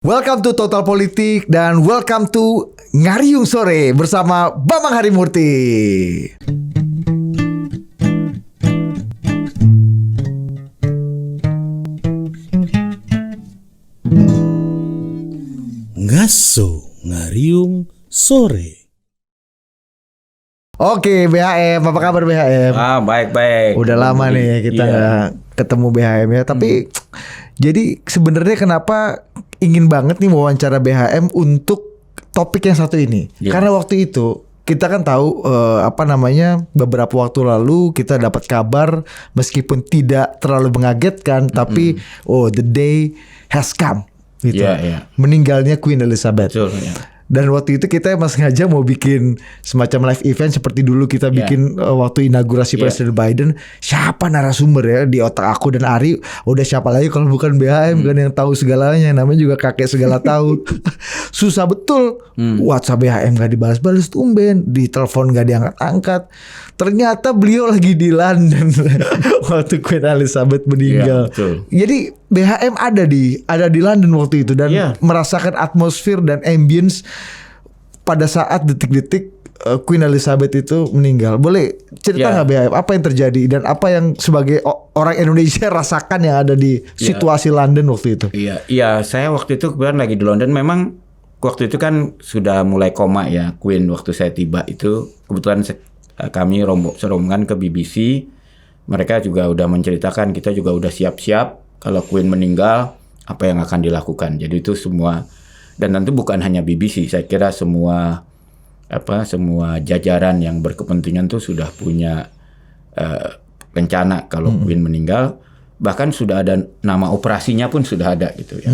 Welcome to Total Politik dan welcome to Ngariung Sore bersama Bambang Harimurti. Ngaso Ngariung Sore. Oke, BHM, apa kabar BHM? Baik-baik. Udah lama nih kita nggak ketemu BHM ya. Tapi jadi sebenarnya kenapa ingin banget nih wawancara BHM untuk topik yang satu ini? Karena waktu itu kita kan tahu beberapa waktu lalu kita dapat kabar meskipun tidak terlalu mengagetkan, tapi the day has come gitu. Meninggalnya Queen Elizabeth. Betul, ya. Dan waktu itu kita emang sengaja mau bikin semacam live event seperti dulu kita bikin waktu inaugurasi Presiden Biden. Siapa narasumber ya di otak aku dan Ari? Udah siapa lagi kalau bukan BHM kan yang tahu segalanya. Namanya juga kakek segala tahu. Susah betul. WhatsApp BHM gak dibalas-balas, tumben. Di telepon gak diangkat-angkat. Ternyata beliau lagi di London waktu Queen Elizabeth meninggal. Jadi BHM ada di London waktu itu dan merasakan atmosfer dan ambience pada saat detik-detik Queen Elizabeth itu meninggal. Boleh cerita nggak BHM apa yang terjadi dan apa yang sebagai orang Indonesia rasakan yang ada di situasi London waktu itu? Iya, saya waktu itu kebetulan lagi di London. Memang waktu itu kan sudah mulai koma ya Queen waktu saya tiba itu. Kebetulan kami serombongan ke BBC. Mereka juga udah menceritakan, kita juga udah siap-siap kalau Queen meninggal apa yang akan dilakukan. Jadi itu semua, dan tentu bukan hanya BBC, saya kira semua jajaran yang berkepentingan tuh sudah punya rencana kalau Queen meninggal. Bahkan sudah ada nama operasinya pun sudah ada gitu ya.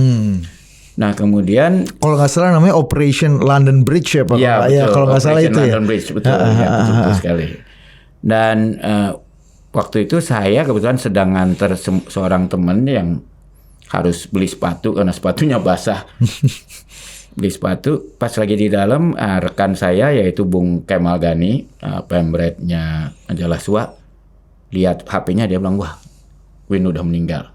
Nah kemudian kalau nggak salah namanya Operation London Bridge ya Pak. Ya kalau nggak salah itu London Bridge, betul sekali. Dan waktu itu saya kebetulan sedang nganter seorang teman yang harus beli sepatu karena sepatunya basah. Beli sepatu, pas lagi di dalam rekan saya yaitu Bung Kemal Gani, pemretnya majalah SWA, lihat HP-nya, dia bilang, wah Queen udah meninggal.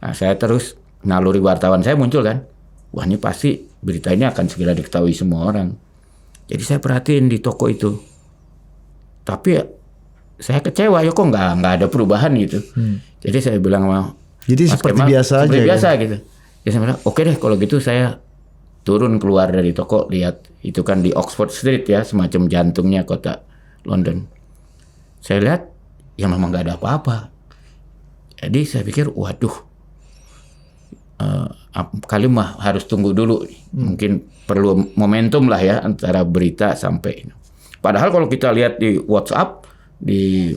Nah, saya terus naluri wartawan saya muncul kan, wah ini pasti berita ini akan segera diketahui semua orang. Jadi saya perhatiin di toko itu, tapi saya kecewa ya kok nggak ada perubahan gitu. Jadi saya bilang sama jadi Mas seperti Kemal, biasa seperti aja biasa gitu. Ya saya bilang oke deh kalau gitu saya turun keluar dari toko, lihat itu kan di Oxford Street ya, semacam jantungnya kota London. Saya lihat ya memang nggak ada apa-apa. Jadi saya pikir waduh, kali mah harus tunggu dulu, mungkin perlu momentum lah ya antara berita sampai. Padahal kalau kita lihat di WhatsApp, di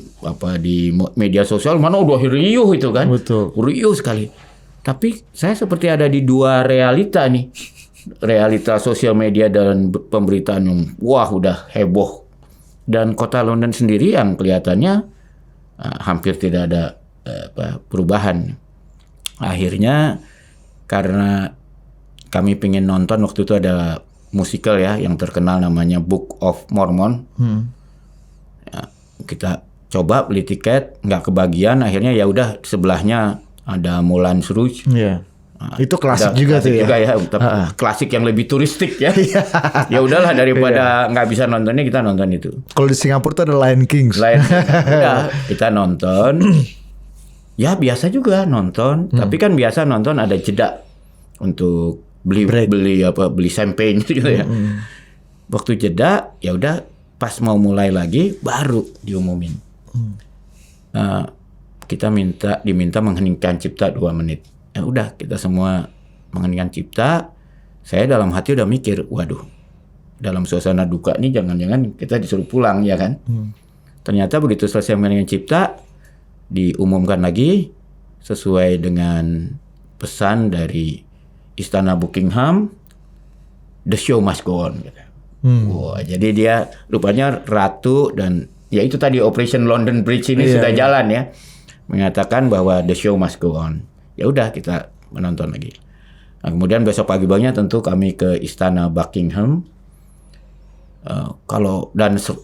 media sosial mana udah riuh itu kan. Betul. Riuh sekali. Tapi saya seperti ada di dua realita nih. Realita sosial media dan pemberitaan yang wah udah heboh. Dan kota London sendiri yang kelihatannya hampir tidak ada perubahan. Akhirnya karena kami pengen nonton, waktu itu ada musikal ya yang terkenal namanya Book of Mormon. Kita coba beli tiket, nggak kebagian. Akhirnya ya udah sebelahnya ada Moulin Rouge. Itu klasik juga tuh ya. Klasik yang lebih turistik ya. Ya udahlah daripada nggak bisa nontonnya, kita nonton itu. Kalau di Singapura tuh ada Lion King. Udah, kita nonton. Ya biasa juga nonton, tapi kan biasa nonton ada jeda untuk beli champagne gitu ya. Waktu jeda ya udah, pas mau mulai lagi baru diumumin. Kita diminta mengheningkan cipta 2 menit. Ya udah, kita semua mengheningkan cipta. Saya dalam hati udah mikir, waduh, dalam suasana duka nih jangan-jangan kita disuruh pulang ya kan. Ternyata begitu selesai mengheningkan cipta, diumumkan lagi sesuai dengan pesan dari Istana Buckingham, the show must go on. Wah, jadi dia rupanya ratu dan ya itu tadi Operation London Bridge ini sudah jalan ya, mengatakan bahwa the show must go on. Ya udah, kita menonton lagi. Nah, kemudian besok pagi-paginya tentu kami ke Istana Buckingham.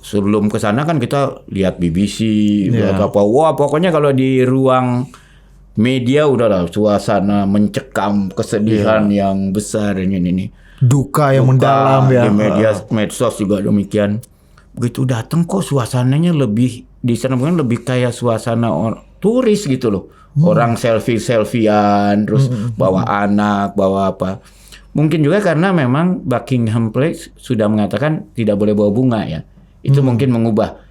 Sebelum ke sana kan kita lihat BBC, wah pokoknya kalau di ruang media udahlah suasana mencekam kesedihan yang besar ini. Duka yang mendalam ya. Di media medsos juga demikian. Begitu datang kok suasananya lebih di sana mungkin lebih kayak suasana turis gitu loh. Orang selfie-selfian terus bawa anak, bawa apa. Mungkin juga karena memang Buckingham Palace sudah mengatakan tidak boleh bawa bunga ya. Itu mungkin mengubah.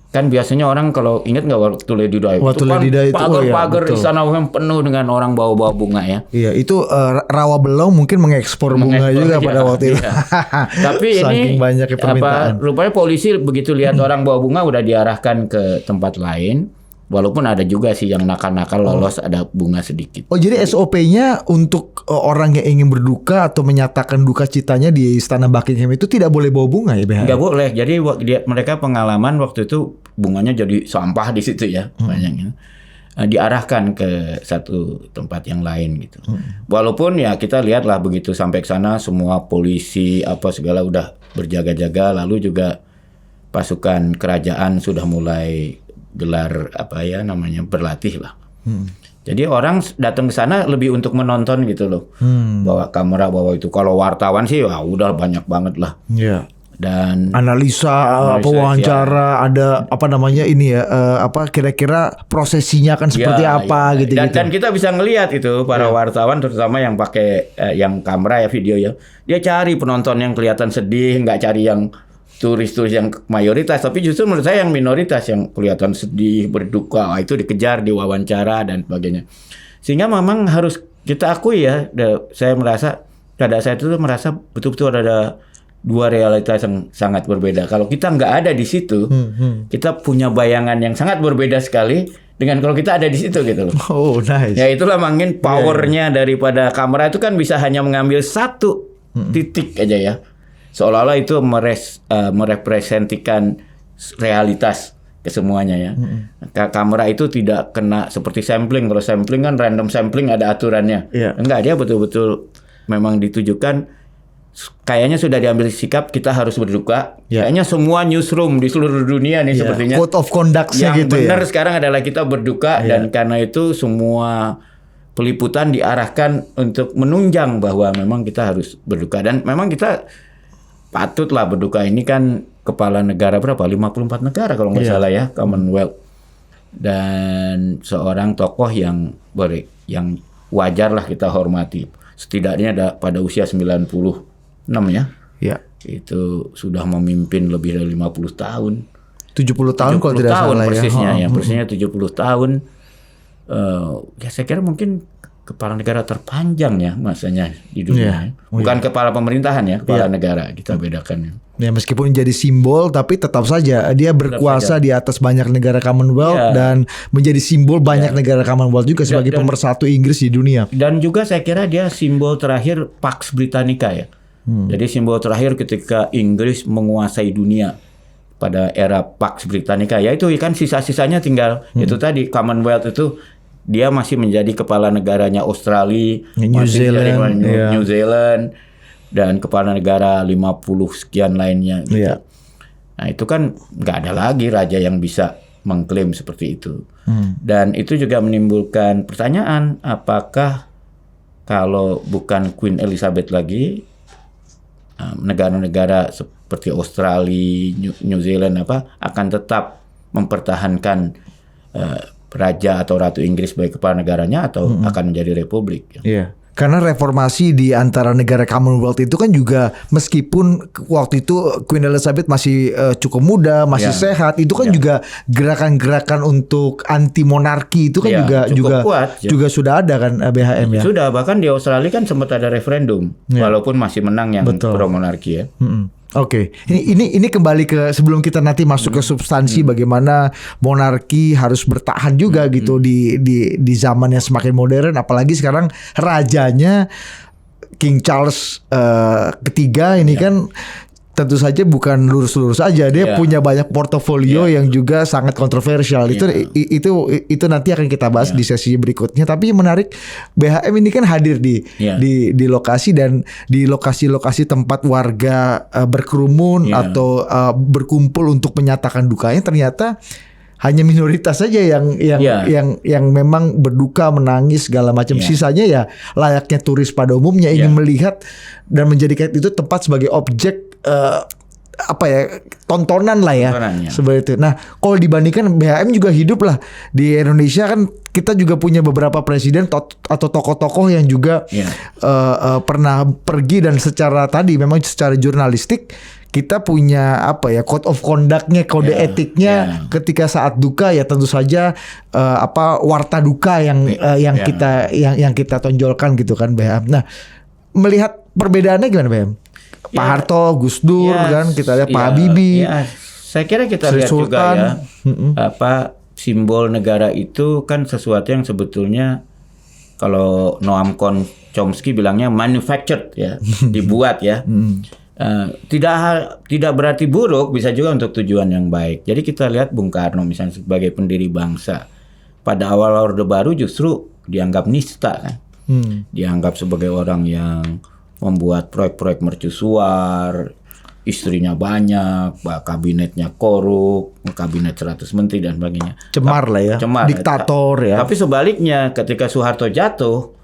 Kan biasanya orang kalau ingat nggak waktu Lady Di? Waktu Itu kan Lady Di itu, pagar-pagar iya, di sana kan penuh dengan orang bawa-bawa bunga ya. Iya, itu Rawa Belong mungkin mengekspor bunga juga pada waktu itu. Iya. Tapi ini saking banyaknya permintaan. rupanya polisi begitu lihat orang bawa bunga udah diarahkan ke tempat lain. Walaupun ada juga sih yang nakal-nakal lolos ada bunga sedikit. Oh, jadi SOP-nya untuk orang yang ingin berduka atau menyatakan duka citanya di Istana Buckingham itu tidak boleh bawa bunga ya, BHM? Nggak boleh. Jadi mereka pengalaman waktu itu bunganya jadi sampah di situ ya banyaknya. Diarahkan ke satu tempat yang lain gitu. Walaupun ya kita lihatlah begitu sampai ke sana semua polisi apa segala udah berjaga-jaga, lalu juga pasukan kerajaan sudah mulai gelar apa ya namanya berlatih lah. Jadi orang datang ke sana lebih untuk menonton gitu loh. Bawa kamera, bawa itu. Kalau wartawan sih wah udah banyak banget lah. Iya. Dan Analisa apa wawancara ada apa namanya ini ya apa kira-kira prosesinya akan seperti apa gitu. Dan kita bisa ngelihat itu para wartawan terutama yang pakai yang kamera ya video ya. Dia cari penonton yang kelihatan sedih, nggak cari yang turis-turis yang mayoritas, tapi justru menurut saya yang minoritas yang kelihatan sedih, berduka, itu dikejar, diwawancara dan sebagainya. Sehingga memang harus kita akui ya, saya merasa pada saat itu merasa betul-betul ada dua realitas yang sangat berbeda. Kalau kita nggak ada di situ, kita punya bayangan yang sangat berbeda sekali dengan kalau kita ada di situ gitu loh. Oh, nice. Ya itulah mungkin powernya daripada kamera itu kan bisa hanya mengambil satu titik aja ya. Seolah-olah itu merepresentikan realitas ke semuanya ya. Kamera itu tidak kena seperti sampling. Kalau sampling kan random sampling ada aturannya. Enggak, dia betul-betul memang ditujukan. Kayaknya sudah diambil sikap kita harus berduka. Kayaknya semua newsroom di seluruh dunia nih sepertinya. Code of conduct-nya yang gitu benar sekarang adalah kita berduka dan karena itu semua peliputan diarahkan untuk menunjang bahwa memang kita harus berduka dan memang kita patutlah berduka. Ini kan kepala negara berapa? 54 negara kalau nggak salah ya, Commonwealth. Dan seorang tokoh yang wajar lah kita hormati. Setidaknya ada pada usia 96 ya. Iya. Itu sudah memimpin lebih dari 50 tahun. 70 tahun kalau tidak salah persisnya ya. Persisnya 70 tahun. Ya saya kira mungkin kepala negara terpanjang ya masanya di dunia. Bukan kepala pemerintahan ya, kepala negara kita bedakan. Ya meskipun jadi simbol tapi tetap saja dia berkuasa di atas banyak negara Commonwealth dan menjadi simbol banyak negara Commonwealth juga sebagai pemersatu Inggris di dunia. Dan juga saya kira dia simbol terakhir Pax Britannica ya. Jadi simbol terakhir ketika Inggris menguasai dunia pada era Pax Britannica. Ya itu kan sisa-sisanya tinggal itu tadi Commonwealth itu. Dia masih menjadi kepala negaranya Australia, New Zealand, dan kepala negara 50 sekian lainnya. Gitu. Nah itu kan nggak ada lagi raja yang bisa mengklaim seperti itu. Dan itu juga menimbulkan pertanyaan, apakah kalau bukan Queen Elizabeth lagi, negara-negara seperti Australia, New Zealand akan tetap mempertahankan raja atau ratu Inggris sebagai kepala negaranya atau akan menjadi republik. Iya. Karena reformasi di antara negara Commonwealth itu kan juga meskipun waktu itu Queen Elizabeth masih cukup muda, masih sehat, itu kan juga gerakan-gerakan untuk anti monarki itu kan juga kuat, juga sudah ada kan BHM ya. Sudah, bahkan di Australia kan sempat ada referendum walaupun masih menang yang pro monarki ya. Oke, ini kembali ke sebelum kita nanti masuk ke substansi bagaimana monarki harus bertahan juga gitu di zaman yang semakin modern, apalagi sekarang rajanya King Charles ketiga ini kan tentu saja bukan lurus-lurus aja, dia punya banyak portofolio yang juga sangat kontroversial. Itu nanti akan kita bahas di sesi berikutnya. Tapi yang menarik, BHM ini kan hadir di lokasi dan di lokasi-lokasi tempat warga berkerumun atau berkumpul untuk menyatakan dukanya, ternyata hanya minoritas saja yang memang berduka, menangis segala macam. Sisanya ya layaknya turis pada umumnya ingin melihat dan menjadikan itu tempat sebagai objek tontonan lah ya, seperti itu. Nah, kalau dibandingkan BHM juga hidup lah di Indonesia kan, kita juga punya beberapa presiden atau tokoh-tokoh yang juga pernah pergi, dan secara jurnalistik kita punya code of conduct-nya, kode etiknya ketika saat duka ya tentu saja warta duka yang kita tonjolkan gitu kan BHM. Nah, melihat perbedaannya gimana BHM? Pak Harto, Gus Dur kan, kita lihat Pak Habibie. Saya kira kita lihat juga ya, simbol negara itu kan sesuatu yang sebetulnya kalau Noam Chomsky bilangnya manufactured ya, dibuat ya. Tidak berarti buruk, bisa juga untuk tujuan yang baik. Jadi kita lihat Bung Karno misalnya sebagai pendiri bangsa. Pada awal Orde Baru justru dianggap nista kan. Dianggap sebagai orang yang membuat proyek-proyek mercusuar, istrinya banyak, kabinetnya korup, kabinet 100 menteri dan sebagainya. Cemar lah ya, diktator ya. Tapi sebaliknya ketika Soeharto jatuh,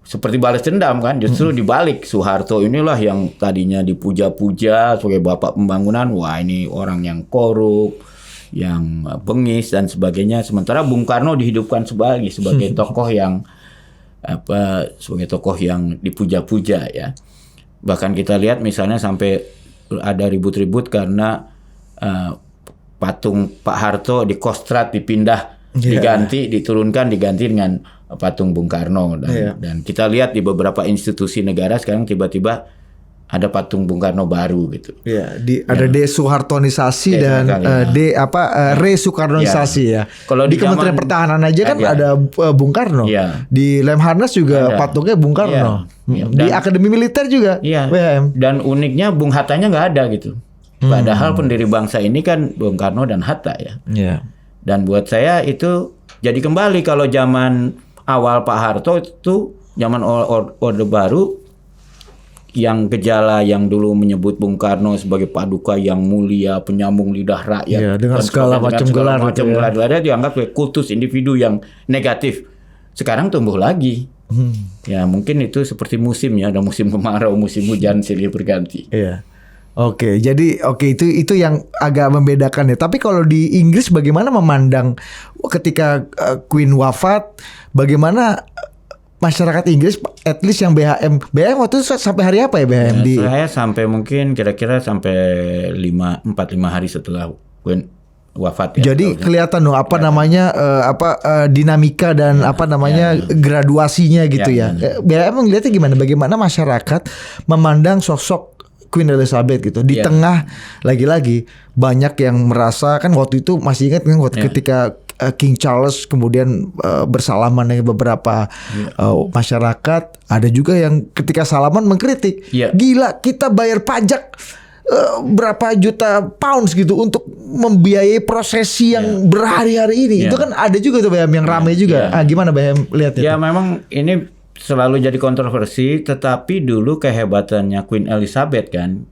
seperti balas dendam kan, justru dibalik. Soeharto inilah yang tadinya dipuja-puja sebagai bapak pembangunan, wah ini orang yang korup, yang bengis dan sebagainya. Sementara Bung Karno dihidupkan sebagai tokoh yang sebagai tokoh yang dipuja-puja ya. Bahkan kita lihat misalnya sampai ada ribut-ribut karena patung Pak Harto di Kostrad diganti dengan patung Bung Karno dan kita lihat di beberapa institusi negara sekarang tiba-tiba ada patung Bung Karno baru gitu. Ada de-Soehartonisasi dan re-Soekarnoisasi ya. Kalau di Kementerian Pertahanan aja kan ada Bung Karno. Di Lemhanas juga patungnya Bung Karno. Di Akademi Militer juga. BHM. Dan uniknya Bung Hattanya nggak ada gitu. Padahal pendiri bangsa ini kan Bung Karno dan Hatta ya. Dan buat saya itu jadi kembali kalau zaman awal Pak Harto itu zaman Orde Baru, yang gejala yang dulu menyebut Bung Karno sebagai paduka yang mulia, penyambung lidah rakyat, dengan segala macam gelar dianggap sebagai kultus individu yang negatif. Sekarang tumbuh lagi. Ya mungkin itu seperti musim ya, ada musim kemarau, musim hujan silih berganti. Jadi itu yang agak membedakan ya. Tapi kalau di Inggris bagaimana memandang ketika Queen wafat, bagimana masyarakat Inggris, at least yang BHM waktu itu sampai hari apa ya BHM? Saya sampai mungkin kira-kira sampai 4-5 hari setelah Queen wafat ya. Jadi kelihatan dong dinamika dan graduasinya gitu ya. BHM melihatnya gimana? Bagaimana masyarakat memandang sosok Queen Elizabeth gitu di tengah lagi-lagi banyak yang merasa kan waktu itu masih ingat kan ketika King Charles kemudian bersalaman dengan beberapa masyarakat, ada juga yang ketika salaman mengkritik, gila kita bayar pajak berapa juta pounds gitu untuk membiayai prosesi yang berhari-hari ini. Itu kan ada juga tuh BHM yang ramai juga. Gimana BHM lihat itu? Ya memang ini selalu jadi kontroversi, tetapi dulu kehebatannya Queen Elizabeth kan,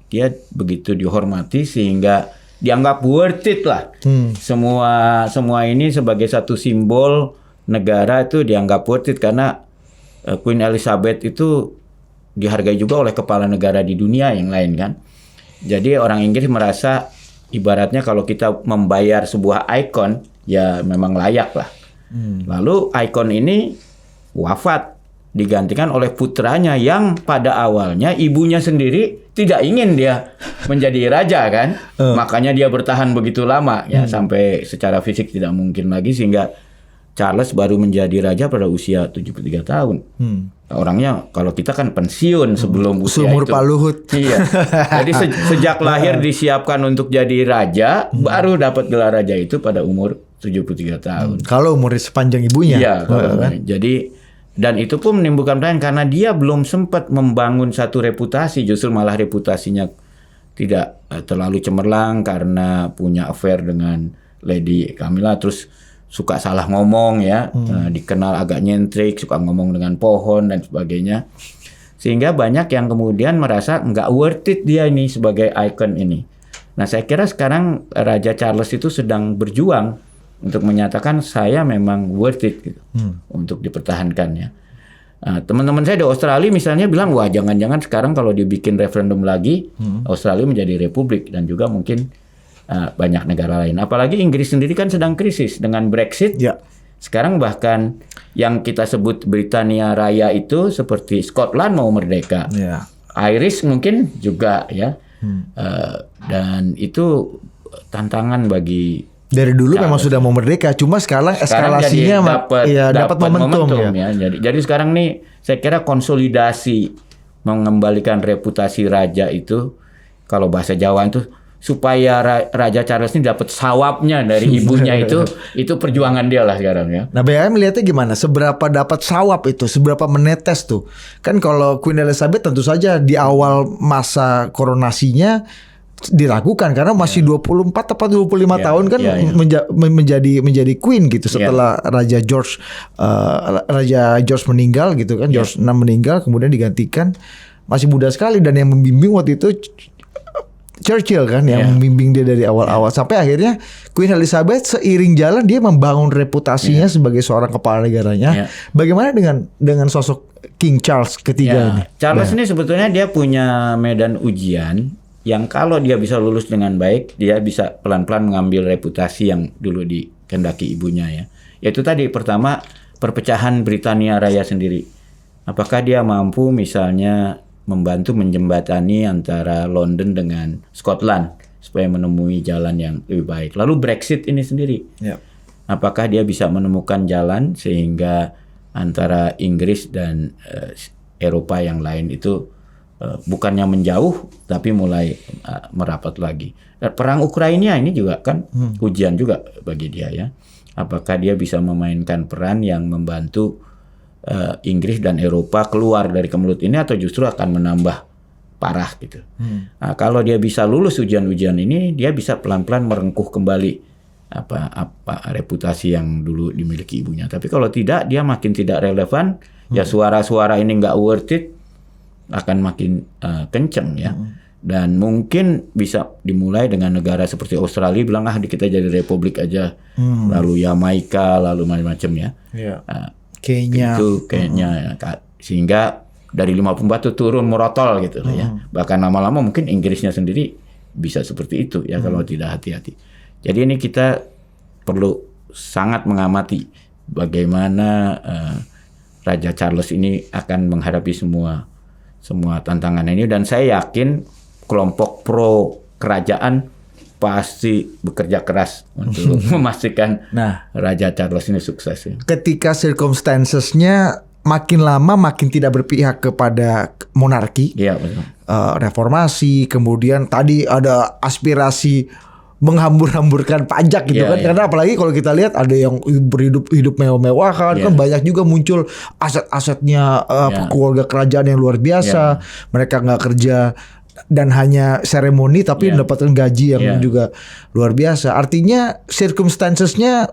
dia begitu dihormati sehingga dianggap worth it lah. Semua ini sebagai satu simbol negara itu dianggap worth it karena Queen Elizabeth itu dihargai juga oleh kepala negara di dunia yang lain kan. Jadi orang Inggris merasa ibaratnya kalau kita membayar sebuah ikon ya memang layak lah. Lalu ikon ini wafat, digantikan oleh putranya yang pada awalnya ibunya sendiri tidak ingin dia menjadi raja kan. Makanya dia bertahan begitu lama ya sampai secara fisik tidak mungkin lagi sehingga Charles baru menjadi raja pada usia 73 tahun. Orangnya kalau kita kan pensiun sebelum usia Sumur itu. Pak Luhut. Iya. Jadi sejak lahir disiapkan untuk jadi raja, baru dapat gelar raja itu pada umur 73 tahun. Kalau umurnya sepanjang ibunya. Iya, jadi dan itu pun menimbulkan pertanyaan karena dia belum sempat membangun satu reputasi, justru malah reputasinya tidak terlalu cemerlang karena punya affair dengan Lady Camilla, terus suka salah ngomong ya, dikenal agak nyentrik, suka ngomong dengan pohon dan sebagainya. Sehingga banyak yang kemudian merasa nggak worth it dia ini sebagai icon ini. Nah, saya kira sekarang Raja Charles itu sedang berjuang untuk menyatakan saya memang worth it gitu, untuk dipertahankannya. Nah, teman-teman saya di Australia misalnya bilang, wah jangan-jangan sekarang kalau dibikin referendum lagi, Australia menjadi republik dan juga mungkin banyak negara lain. Apalagi Inggris sendiri kan sedang krisis dengan Brexit. Ya. Sekarang bahkan yang kita sebut Britania Raya itu seperti Scotland mau merdeka, Ya. Irish mungkin juga ya, dan itu tantangan bagi. Dari dulu memang sudah mau merdeka, cuma sekarang eskalasinya dapat momentum ya. Jadi sekarang nih saya kira konsolidasi mengembalikan reputasi raja itu, kalau bahasa Jawa itu supaya Raja Charles ini dapat sawapnya dari ibunya itu perjuangan dia lah sekarang ya. Nah, BHM melihatnya gimana? Seberapa dapat sawap itu? Seberapa menetes tuh? Kan kalau Queen Elizabeth tentu saja di awal masa koronasinya diragukan karena masih 24 atau 25 tahun kan menjadi queen gitu setelah Raja George meninggal gitu kan, George VI meninggal kemudian digantikan, masih muda sekali, dan yang membimbing waktu itu Churchill kan yang membimbing dia dari awal-awal sampai akhirnya Queen Elizabeth seiring jalan dia membangun reputasinya sebagai seorang kepala negaranya. Bagaimana dengan sosok King Charles ketiga ini? Charles ini sebetulnya dia punya medan ujian yang kalau dia bisa lulus dengan baik, dia bisa pelan-pelan mengambil reputasi yang dulu dikehendaki ibunya ya. Yaitu tadi pertama perpecahan Britania Raya sendiri. Apakah dia mampu misalnya membantu menjembatani antara London dengan Scotland supaya menemui jalan yang lebih baik. Lalu Brexit ini sendiri. Apakah dia bisa menemukan jalan sehingga antara Inggris dan Eropa yang lain itu bukannya menjauh tapi mulai merapat lagi. Dan perang Ukraina ini juga kan ujian juga bagi dia ya. Apakah dia bisa memainkan peran yang membantu Inggris dan Eropa keluar dari kemelut ini atau justru akan menambah parah gitu. Nah, kalau dia bisa lulus ujian-ujian ini, dia bisa pelan-pelan merengkuh kembali apa reputasi yang dulu dimiliki ibunya. Tapi kalau tidak, dia makin tidak relevan. Ya suara-suara ini nggak worth it, akan makin kenceng ya. Dan mungkin bisa dimulai dengan negara seperti Australia bilang kita jadi republik aja, lalu Yamaika, lalu macam-macam ya. Kayaknya itu kayaknya sehingga dari 54 itu turun merotol gitu ya. Bahkan lama-lama mungkin Inggrisnya sendiri bisa seperti itu ya kalau tidak hati-hati. Jadi ini kita perlu sangat mengamati bagaimana Raja Charles ini akan menghadapi semua tantangan ini, dan saya yakin kelompok pro kerajaan pasti bekerja keras untuk memastikan Raja Charles ini sukses. Ketika circumstances-nya makin lama makin tidak berpihak kepada monarki, betul. Reformasi, kemudian tadi ada aspirasi menghambur-hamburkan pajak gitu kan. Karena apalagi kalau kita lihat ada yang hidup mewah-mewahan kan, banyak juga muncul aset-asetnya keluarga kerajaan yang luar biasa. Mereka nggak kerja dan hanya seremoni tapi mendapatkan gaji yang juga luar biasa. Artinya circumstances-nya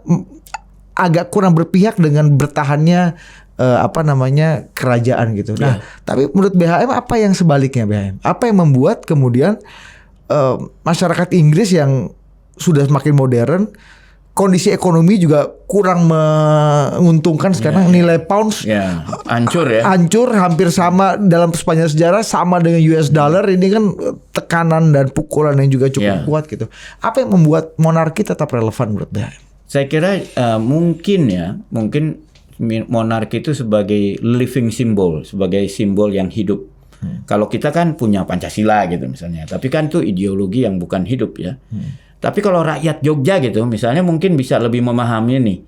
agak kurang berpihak dengan bertahannya kerajaan gitu. Nah, tapi menurut BHM apa yang sebaliknya BHM? Apa yang membuat kemudian masyarakat Inggris yang sudah semakin modern, kondisi ekonomi juga kurang menguntungkan sekarang, nilai pounds hancur hampir sama dalam sepanjang sejarah sama dengan US dollar, ini kan tekanan dan pukulan yang juga cukup kuat gitu. Apa yang membuat monarki tetap relevan menurut BHM? Saya kira mungkin monarki itu sebagai living symbol, sebagai simbol yang hidup. Kalau kita kan punya Pancasila gitu misalnya, tapi kan itu ideologi yang bukan hidup ya. Tapi kalau rakyat Jogja gitu misalnya mungkin bisa lebih memahami nih.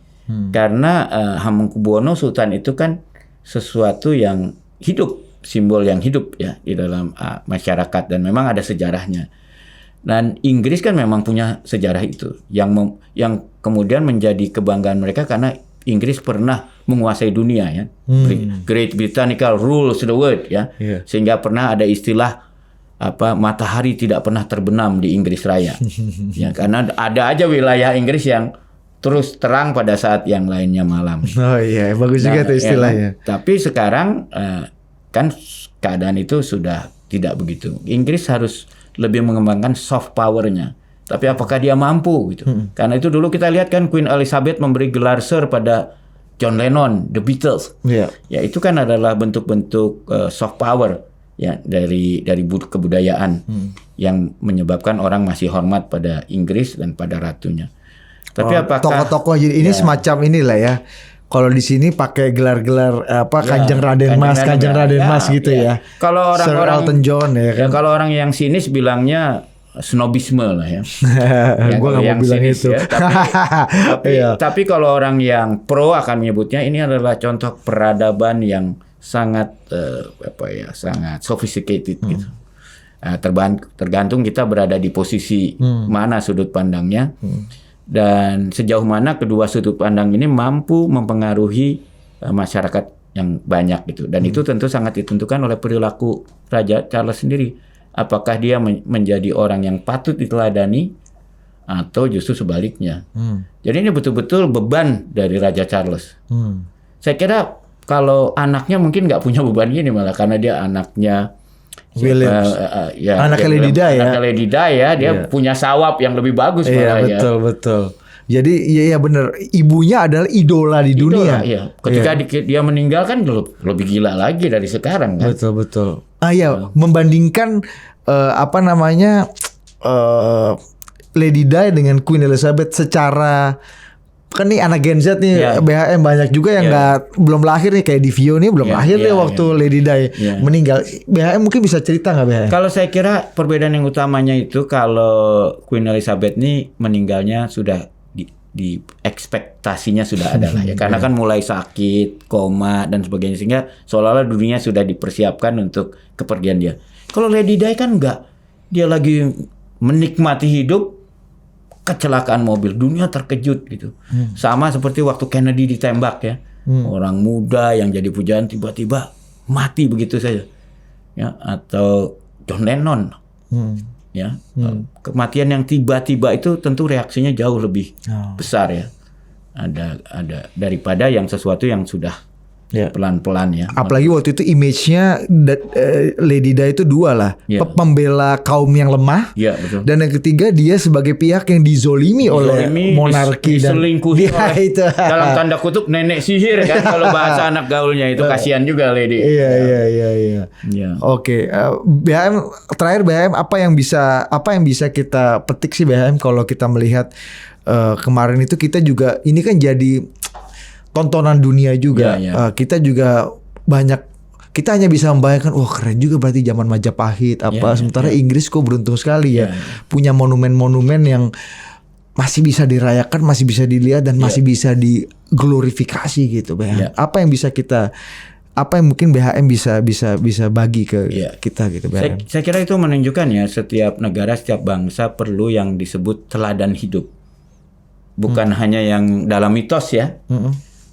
Karena Hamengkubuwono Sultan itu kan sesuatu yang hidup, simbol yang hidup ya di dalam masyarakat, dan memang ada sejarahnya. Dan Inggris kan memang punya sejarah itu yang kemudian menjadi kebanggaan mereka karena Inggris pernah menguasai dunia ya. Great Britannica rules the world ya. Sehingga pernah ada istilah matahari tidak pernah terbenam di Inggris Raya. Ya, karena ada aja wilayah Inggris yang terus terang pada saat yang lainnya malam. Oh iya, bagus juga itu istilahnya. Tapi sekarang kan keadaan itu sudah tidak begitu. Inggris harus lebih mengembangkan soft power-nya. Tapi apakah dia mampu gitu? Karena itu dulu kita lihat kan Queen Elizabeth memberi gelar Sir pada John Lennon, The Beatles. Iya. Ya itu kan adalah bentuk-bentuk soft power ya dari kebudayaan yang menyebabkan orang masih hormat pada Inggris dan pada ratunya. Tapi apakah tokoh-tokoh jadi ini semacam inilah ya. Kalau di sini pakai gelar-gelar Kanjeng Raden Mas gitu ya. Kalau Sir orang-orang Elton John ya kan. kalau orang yang sinis bilangnya snobisme lah ya. Gue nggak mau bilang sinis, itu. ya. Tapi kalau orang yang pro akan menyebutnya ini adalah contoh peradaban yang sangat sangat sophisticated gitu. Tergantung kita berada di posisi mana sudut pandangnya dan sejauh mana kedua sudut pandang ini mampu mempengaruhi masyarakat yang banyak gitu. Dan itu tentu sangat ditentukan oleh perilaku Raja Charles sendiri. Apakah dia menjadi orang yang patut diteladani atau justru sebaliknya. Jadi ini betul-betul beban dari Raja Charles. Saya kira kalau anaknya mungkin nggak punya beban gini malah karena dia anaknya Williams. Anaknya Lady Di ya. Anaknya Lady Di ya, dia punya sawab yang lebih bagus malah ya. Iya betul. Jadi iya benar, ibunya adalah idola di dunia. Iya. Ketika dia meninggal kan lebih gila lagi dari sekarang kan. Betul. Membandingkan Lady Di dengan Queen Elizabeth secara kan nih anak Gen Z nih BHM banyak juga yang belum lahir nih kayak Divio nih belum lahir nih waktu Lady Di meninggal. BHM mungkin bisa cerita nggak BHM? Kalau saya kira perbedaan yang utamanya itu kalau Queen Elizabeth nih meninggalnya sudah di ekspektasinya sudah ada lah ya karena kan mulai sakit, koma dan sebagainya sehingga seolah-olah dunia sudah dipersiapkan untuk kepergian dia. Kalau Lady Di kan enggak, dia lagi menikmati hidup, kecelakaan mobil, dunia terkejut gitu. Sama seperti waktu Kennedy ditembak ya, orang muda yang jadi pujaan tiba-tiba mati begitu saja, ya atau John Lennon. Ya, kematian yang tiba-tiba itu tentu reaksinya jauh lebih besar ya. Ada daripada yang sesuatu yang sudah pelan-pelan ya. Apalagi waktu itu image-nya Lady Di itu dua lah, pembela kaum yang lemah, betul. Dan yang ketiga dia sebagai pihak yang dizolimi oleh monarki dan diselingkuhi oleh itu. dalam tanda kutip nenek sihir kan kalau bahasa anak gaulnya itu kasihan juga Lady. Iya. Oke, BHM terakhir BHM apa yang bisa kita petik sih BHM kalau kita melihat kemarin itu kita juga ini kan jadi tontonan dunia juga. Kita juga kita hanya bisa membayangkan keren juga berarti zaman Majapahit sementara Inggris kok beruntung sekali punya monumen-monumen yang masih bisa dirayakan, masih bisa dilihat dan masih bisa diglorifikasi gitu BHM. Apa yang mungkin BHM bisa bagi ke kita gitu BHM. Saya kira itu menunjukkan ya setiap negara, setiap bangsa perlu yang disebut teladan hidup. Bukan hanya yang dalam mitos ya.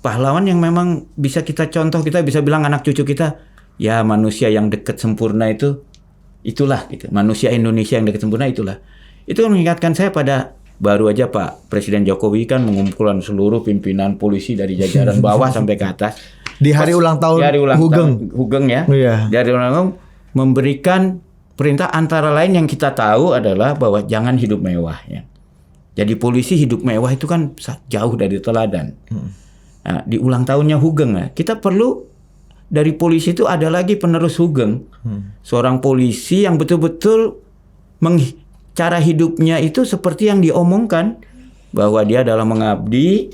Pahlawan yang memang bisa kita contoh, kita bisa bilang anak cucu kita, ya manusia yang dekat sempurna itulah gitu. Manusia Indonesia yang dekat sempurna itulah. Itu mengingatkan saya pada baru aja Pak Presiden Jokowi kan mengumpulkan seluruh pimpinan polisi dari jajaran bawah sampai ke atas. Di hari ulang tahun Hugeng ya. Di hari ulang tahun memberikan perintah antara lain yang kita tahu adalah bahwa jangan hidup mewah ya. Jadi polisi hidup mewah itu kan jauh dari teladan. Nah, di ulang tahunnya Hugeng kita perlu dari polisi itu ada lagi penerus Hugeng. Seorang polisi yang betul-betul cara hidupnya itu seperti yang diomongkan bahwa dia adalah mengabdi,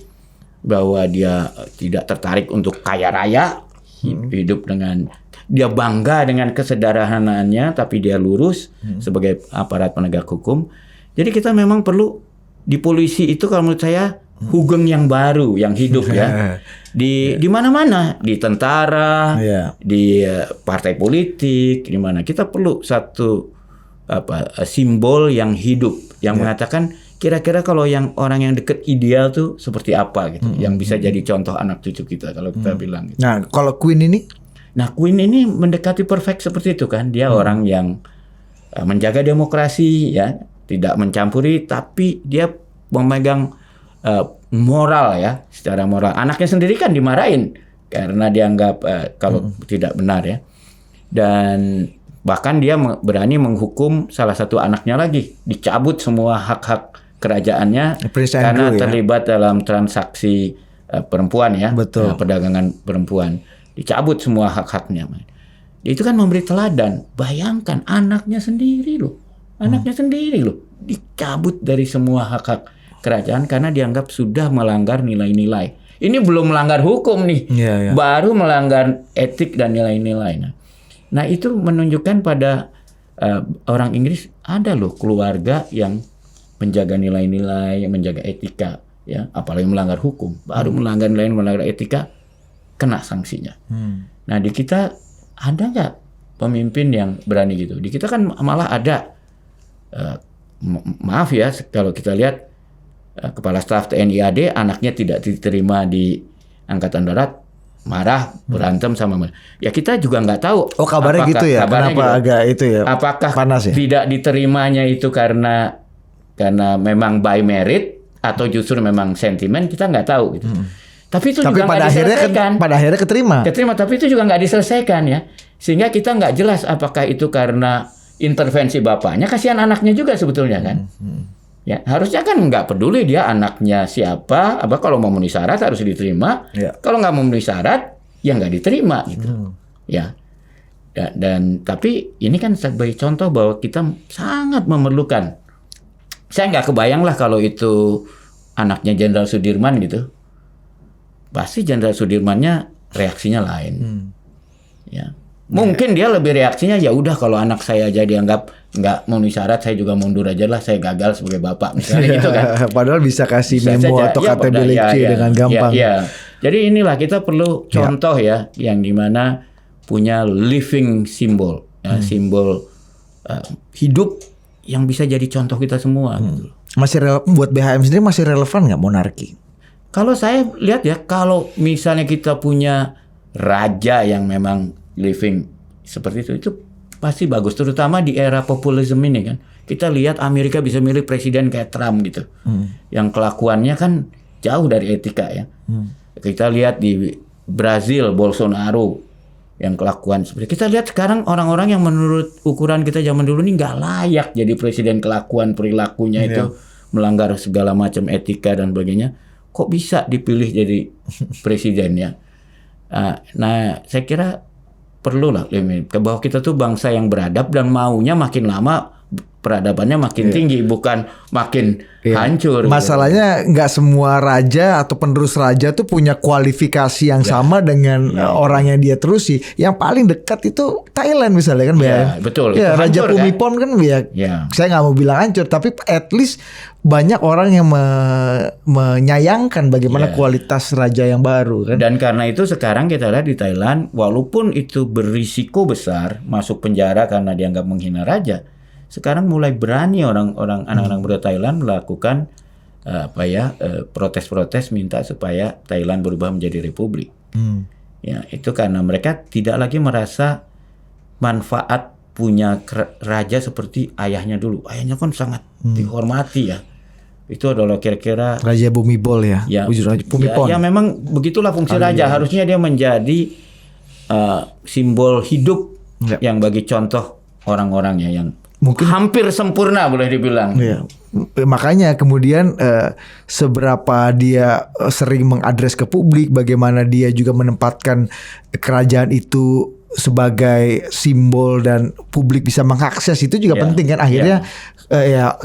bahwa dia tidak tertarik untuk kaya raya, hidup dengan dia bangga dengan kesederhanaannya tapi dia lurus sebagai aparat penegak hukum. Jadi kita memang perlu di polisi itu kalau menurut saya Hugeng yang baru yang hidup ya di mana-mana, di tentara, di partai politik, di mana kita perlu satu simbol yang hidup yang mengatakan kira-kira kalau yang orang yang dekat ideal tuh seperti apa gitu, yang bisa jadi contoh anak cucu kita kalau kita bilang gitu. Nah, kalau Queen ini mendekati perfect seperti itu kan, dia orang yang menjaga demokrasi ya, tidak mencampuri tapi dia memegang moral ya, secara moral. Anaknya sendiri kan dimarahin karena dianggap kalau tidak benar ya. Dan Bahkan dia berani menghukum salah satu anaknya lagi, dicabut semua hak-hak kerajaannya Prince karena Andrew, ya? terlibat dalam transaksi perempuan ya, Betul. perdagangan perempuan, dicabut semua hak-haknya. Itu kan memberi teladan. Bayangkan anaknya sendiri loh, dicabut dari semua hak-hak kerajaan karena dianggap sudah melanggar nilai-nilai. Ini belum melanggar hukum nih, baru melanggar etik dan nilai-nilai. Nah itu menunjukkan pada orang Inggris ada loh keluarga yang menjaga nilai-nilai, menjaga etika, ya apalagi melanggar hukum, baru melanggar nilai, melanggar etika, kena sanksinya. Nah di kita ada nggak pemimpin yang berani gitu? Di kita kan malah ada, maaf ya kalau kita lihat Kepala Staf TNI AD anaknya tidak diterima di Angkatan Darat, marah, berantem sama ya kita juga nggak tahu. Oh kabarnya gitu ya? Kenapa gitu? Agak itu ya? Apakah panas ya? Tidak diterimanya itu karena memang by merit atau justru memang sentimen, kita nggak tahu gitu. Tapi itu juga nggak diselesaikan. Pada akhirnya keterima, tapi itu juga nggak diselesaikan ya. Sehingga kita nggak jelas apakah itu karena intervensi bapaknya, kasihan anaknya juga sebetulnya kan. Ya, harusnya kan nggak peduli dia anaknya siapa, kalau mau memenuhi syarat harus diterima. Kalau nggak memenuhi syarat, ya nggak diterima gitu. Ya. Dan tapi ini kan sebagai contoh bahwa kita sangat memerlukan. Saya nggak kebayang lah kalau itu anaknya Jenderal Sudirman gitu. Pasti Jenderal Sudirmannya reaksinya lain. Ya. Mungkin dia lebih reaksinya ya udah kalau anak saya aja dianggap nggak memenuhi syarat, saya juga mundur aja lah, saya gagal sebagai bapak misalnya gitu kan. Padahal bisa kasih memo atau KTP dengan gampang. Jadi inilah kita perlu contoh ya yang dimana punya living symbol, simbol hidup yang bisa jadi contoh kita semua. Gitu. Masih buat BHM sendiri masih relevan nggak monarki? Kalau saya lihat ya, kalau misalnya kita punya raja yang memang living seperti itu pasti bagus, terutama di era populisme ini kan. Kita lihat Amerika bisa milih presiden kayak Trump gitu, yang kelakuannya kan jauh dari etika ya. Kita lihat di Brazil Bolsonaro yang kelakuan seperti, kita lihat sekarang orang-orang yang menurut ukuran kita zaman dulu ini nggak layak jadi presiden, kelakuan perilakunya itu melanggar segala macam etika dan sebagainya, kok bisa dipilih jadi presiden ya. Nah saya kira perlu lah bahwa kita tuh bangsa yang beradab dan maunya makin lama peradabannya makin tinggi, bukan makin hancur. Masalahnya nggak semua raja atau penerus raja tuh punya kualifikasi yang sama dengan orang yang dia terusi. Yang paling dekat itu Thailand misalnya kan, betul. Ya, Raja Phumipon kan saya nggak mau bilang hancur, tapi at least banyak orang yang menyayangkan bagaimana kualitas raja yang baru kan. Dan karena itu sekarang kita lihat di Thailand, walaupun itu berisiko besar masuk penjara karena dianggap menghina raja, sekarang mulai berani orang-orang anak-anak muda Thailand melakukan protes-protes minta supaya Thailand berubah menjadi republik. Ya, itu karena mereka tidak lagi merasa manfaat punya raja seperti ayahnya dulu. Ayahnya kan sangat dihormati ya. Itu adalah kira-kira Raja Bhumibol ya. Phumipon. Ya memang begitulah fungsi raja. Harusnya dia menjadi simbol hidup yang bagi contoh orang-orangnya yang mungkin hampir sempurna boleh dibilang. Makanya kemudian seberapa dia sering mengadres ke publik, bagaimana dia juga menempatkan kerajaan itu sebagai simbol dan publik bisa mengakses itu juga penting kan. Akhirnya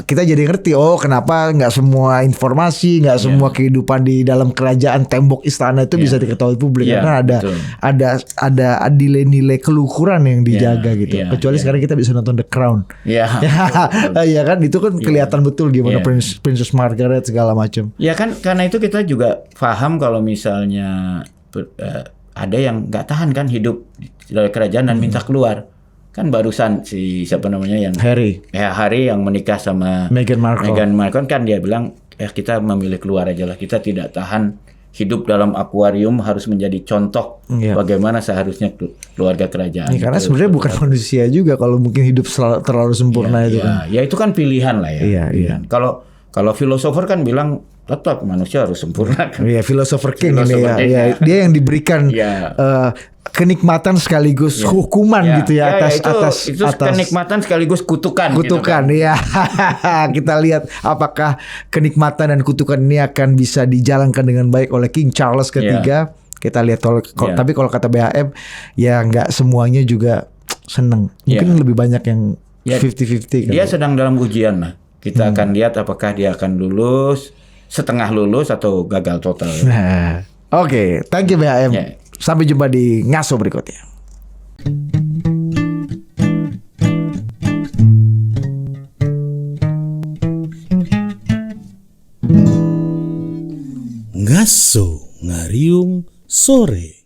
kita jadi ngerti kenapa nggak semua informasi, nggak semua kehidupan di dalam kerajaan tembok istana itu bisa diketahui publik karena ada nilai-nilai keluhuran yang dijaga gitu. Kecuali sekarang kita bisa nonton The Crown. Ya kan itu kan kelihatan betul gimana Princess Margaret segala macam. Ya kan karena itu kita juga paham kalau misalnya ada yang nggak tahan kan hidup dari kerajaan dan minta keluar. Kan barusan siapa namanya yang Harry yang menikah sama Meghan Markle kan dia bilang kita memilih keluar aja lah, kita tidak tahan hidup dalam akuarium, harus menjadi contoh bagaimana seharusnya keluarga kerajaan. Karena sebenarnya bukan manusia juga kalau mungkin hidup terlalu sempurna itu kan. Ya itu kan pilihan lah ya. Kalau filosofer kan bilang tetap manusia harus sempurna kan. Iya, philosopher king ini Philosopher ya. king, Iya, ya. dia yang diberikan Iya. kenikmatan sekaligus hukuman gitu ya, itu kenikmatan sekaligus kutukan. kutukan gitu kan. ya. Kita lihat apakah kenikmatan dan kutukan ini akan bisa dijalankan dengan baik oleh King Charles III. Kita lihat tapi kalau kata BHM ya nggak semuanya juga seneng. Mungkin lebih banyak yang 50-50 Dia sedang dalam ujian lah. Kita akan lihat apakah dia akan lulus, setengah lulus atau gagal total. Nah, oke, thank you BHM. Sampai jumpa di Ngaso berikutnya. Ngaso ngariung sore.